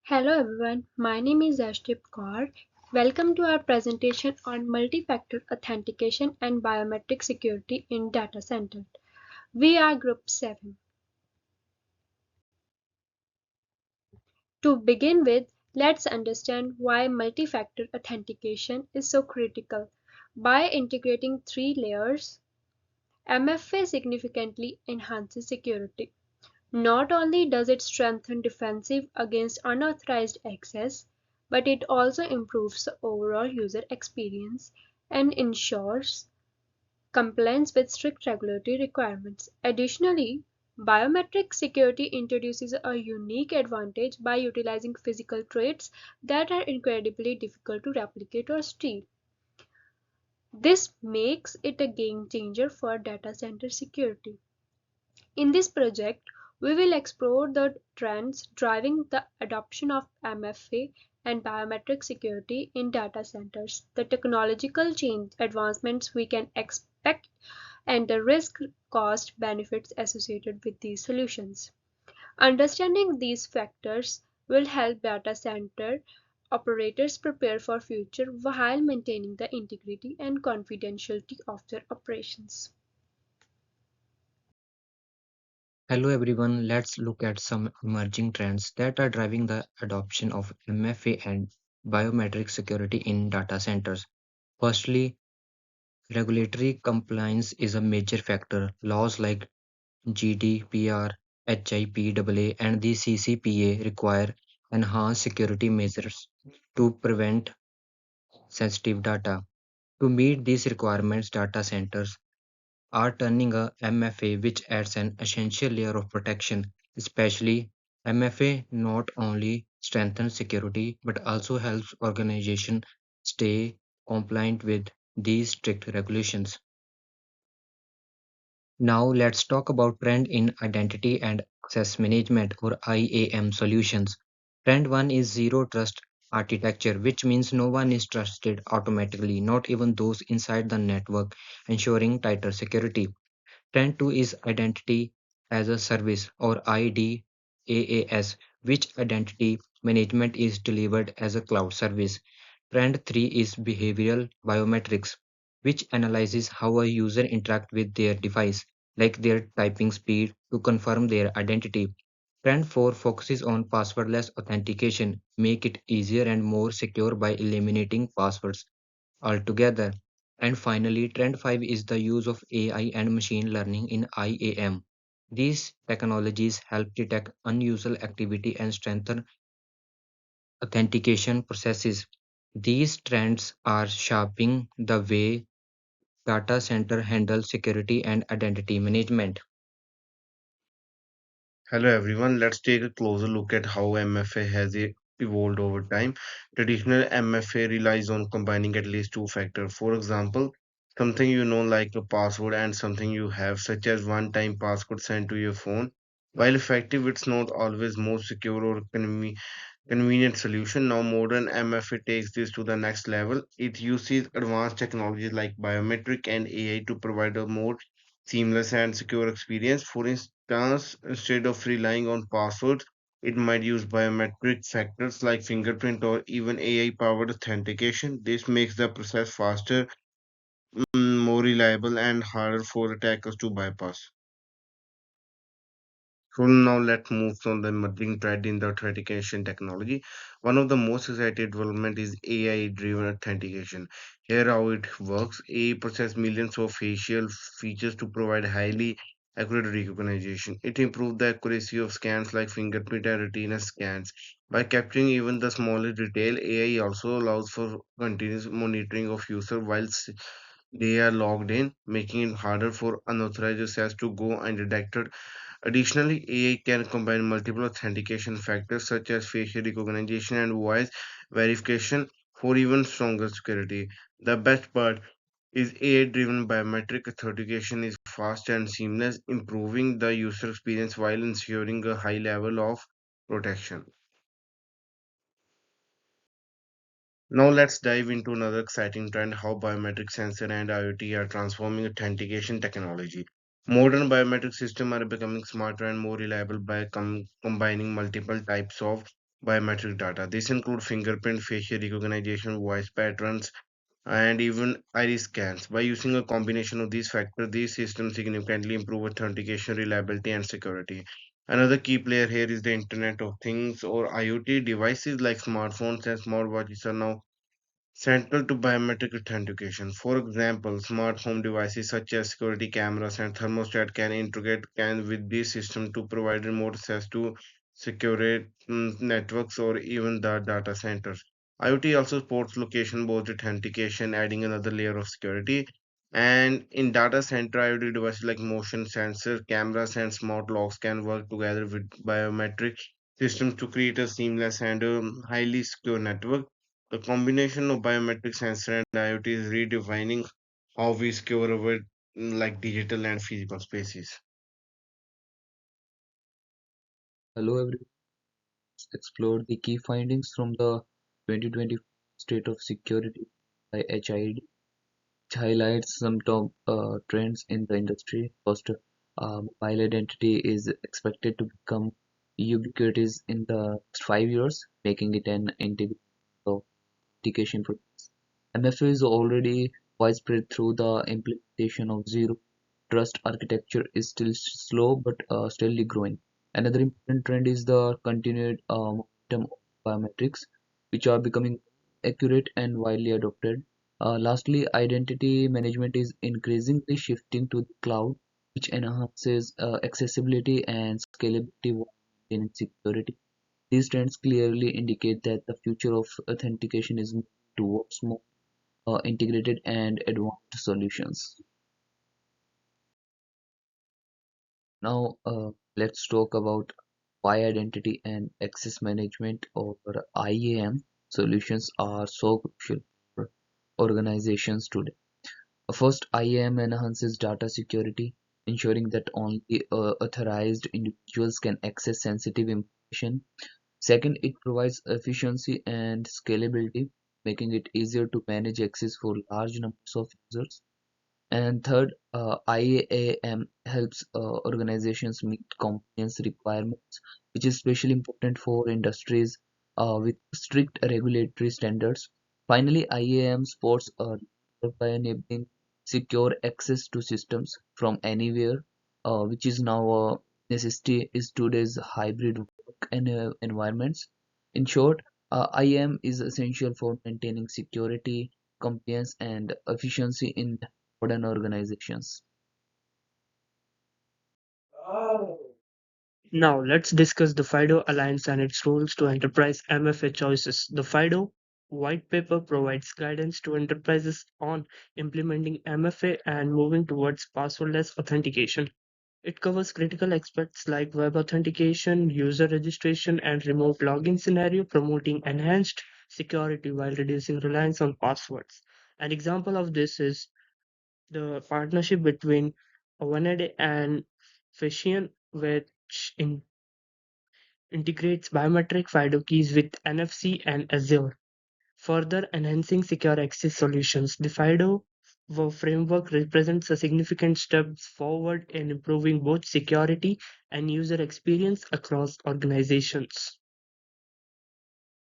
Hello everyone, my name is Ashdip Kaur. Welcome to our presentation on multi-factor authentication and biometric security in data center. We are group 7. To begin with, let's understand why multi-factor authentication is so critical. By integrating three layers, MFA significantly enhances security. Not only does it strengthen defensive against unauthorized access, but it also improves the overall user experience and ensures compliance with strict regulatory requirements. Additionally, biometric security introduces a unique advantage by utilizing physical traits that are incredibly difficult to replicate or steal. This makes it a game changer for data center security. In this project, we will explore the trends driving the adoption of MFA and biometric security in data centers, the technological change advancements we can expect, and the risk cost benefits associated with these solutions. Understanding these factors will help data center operators prepare for future while maintaining the integrity and confidentiality of their operations. Hello everyone, let's look at some emerging trends that are driving the adoption of MFA and biometric security in data centers. Firstly, regulatory compliance is a major factor. Laws like GDPR, HIPAA, and the CCPA require enhanced security measures to prevent sensitive data. To meet these requirements, data centers are turning a MFA, which adds an essential layer of protection. Especially, MFA not only strengthens security but also helps organizations stay compliant with these strict regulations. Now let's talk about trend in identity and access management or IAM solutions. Trend 1 is zero trust architecture, which means no one is trusted automatically, not even those inside the network, ensuring tighter security. Trend 2 is Identity as a Service or IDaaS, which identity management is delivered as a cloud service. Trend 3 is Behavioral Biometrics, which analyzes how a user interacts with their device, like their typing speed, to confirm their identity. Trend 4 focuses on passwordless authentication, make it easier and more secure by eliminating passwords altogether. And finally, trend 5 is the use of AI and machine learning in IAM. These technologies help detect unusual activity and strengthen authentication processes. These trends are shaping the way data center handle security and identity management. Hello everyone, let's take a closer look at how MFA has evolved over time. Traditional MFA relies on combining at least two factors. For example, something you know like a password and something you have, such as one-time passcode sent to your phone. While effective, it's not always most secure or convenient solution. Now, modern MFA takes this to the next level. It uses advanced technologies like biometric and AI to provide a more seamless and secure experience. For instance, instead of relying on passwords, it might use biometric factors like fingerprint or even AI powered authentication. This makes the process faster, more reliable, and harder for attackers to bypass. So now let's move on the emerging trend in the authentication technology. One of the most exciting development is AI-driven authentication. Here how it works. AI processes millions of facial features to provide highly accurate recognition. It improves the accuracy of scans like fingerprint and retina scans. By capturing even the smallest detail, AI also allows for continuous monitoring of user whilst they are logged in, making it harder for unauthorized access to go undetected. Additionally, AI can combine multiple authentication factors such as facial recognition and voice verification for even stronger security. The best part is AI-driven biometric authentication is fast and seamless, improving the user experience while ensuring a high level of protection. Now let's dive into another exciting trend, how biometric sensor and IoT are transforming authentication technology. Modern biometric systems are becoming smarter and more reliable by combining multiple types of biometric data. This includes fingerprint, facial recognition, voice patterns, and even iris scans. By using a combination of these factors, these systems significantly improve authentication, reliability, and security. Another key player here is the Internet of Things or IoT. Devices like smartphones and smartwatches are now central to biometric authentication. For example, smart home devices such as security cameras and thermostat can integrate can with this system to provide remote access to secure networks or even the data centers. IoT also supports location-based authentication, adding another layer of security. And in data center, IoT devices like motion sensor, cameras, and smart locks can work together with biometric systems to create a seamless and highly secure network. The combination of biometric sensor and IoT is redefining how we secure our like digital and physical spaces. Hello everyone, let's explore the key findings from the 2020 State of Security by HID, which highlights some top trends in the industry. First, mobile identity is expected to become ubiquitous in the next 5 years, making it an integral part of application process. MFA is already widespread through the implementation of zero trust architecture is still slow but steadily growing. Another important trend is the continued momentum of biometrics, which are becoming accurate and widely adopted. Lastly, identity management is increasingly shifting to the cloud, which enhances accessibility and scalability while maintaining security. These trends clearly indicate that the future of authentication is moving towards more integrated and advanced solutions. Now, let's talk about why identity and access management or IAM solutions are so crucial for organizations today. First, IAM enhances data security, ensuring that only authorized individuals can access sensitive information. Second, it provides efficiency and scalability, making it easier to manage access for large numbers of users. And third, IAM helps organizations meet compliance requirements, which is especially important for industries with strict regulatory standards. Finally, IAM supports by enabling secure access to systems from anywhere, which is now a necessity is today's hybrid work and environments. In short, IAM is essential for maintaining security, compliance, and efficiency in modern organizations. Now, let's discuss the FIDO Alliance and its roles to enterprise MFA choices. The FIDO white paper provides guidance to enterprises on implementing MFA and moving towards passwordless authentication. It covers critical aspects like web authentication, user registration, and remote login scenario, promoting enhanced security while reducing reliance on passwords. An example of this is the partnership between Vanade and Fashion, which integrates biometric FIDO keys with NFC and Azure, further enhancing secure access solutions. The FIDO framework represents a significant step forward in improving both security and user experience across organizations.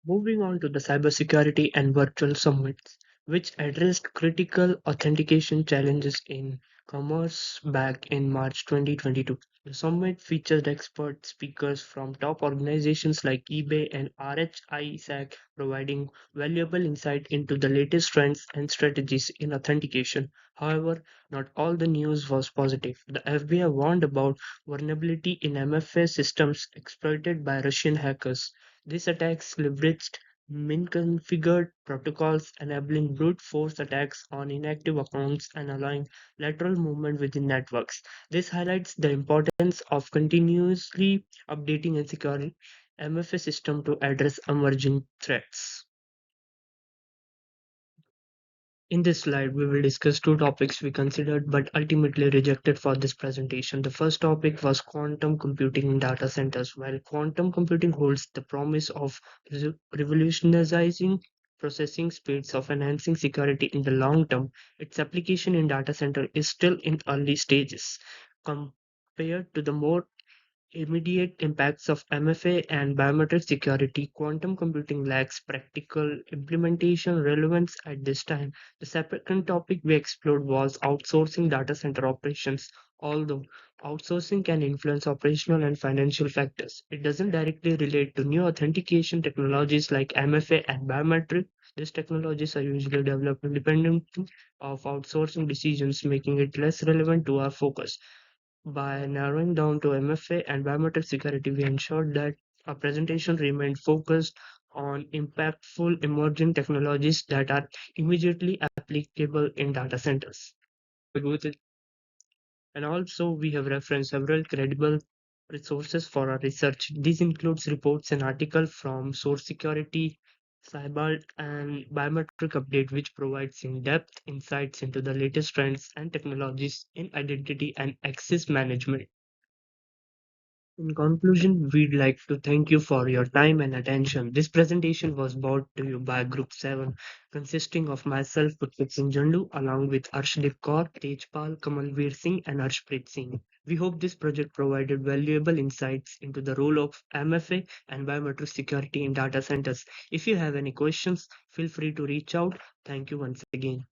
Moving on to the cybersecurity and virtual summits, which addressed critical authentication challenges in commerce back in March 2022. The summit featured expert speakers from top organizations like eBay and RHISAC, providing valuable insight into the latest trends and strategies in authentication. However, not all the news was positive. The FBI warned about vulnerability in MFA systems exploited by Russian hackers. These attacks leveraged min-configured protocols, enabling brute force attacks on inactive accounts and allowing lateral movement within networks. This highlights the importance of continuously updating and securing MFA system to address emerging threats. In this slide, we will discuss two topics we considered but ultimately rejected for this presentation. The first topic was quantum computing in data centers. While quantum computing holds the promise of revolutionizing processing speeds of enhancing security in the long term, its application in data center is still in early stages. Compared to the more Immediate impacts of MFA and biometric security. Quantum computing lacks practical implementation relevance at this time. The second topic we explored was outsourcing data center operations. Although outsourcing can influence operational and financial factors, it doesn't directly relate to new authentication technologies like MFA and biometric. These technologies are usually developed independently of outsourcing decisions, making it less relevant to our focus. By narrowing down to MFA and biometric security, we ensured that our presentation remained focused on impactful emerging technologies that are immediately applicable in data centers. With it, and also, we have referenced several credible resources for our research. This includes reports and articles from Source Security, Cyber, and Biometric Update, which provides in-depth insights into the latest trends and technologies in identity and access management. In conclusion, we'd like to thank you for your time and attention. This presentation was brought to you by Group 7, consisting of myself, Putwit Singh Jandu, along with Arshdeep Kaur, Tejpal, Kamalveer Singh, and Arshpreet Singh. We hope this project provided valuable insights into the role of MFA and biometric security in data centers. If you have any questions, feel free to reach out. Thank you once again.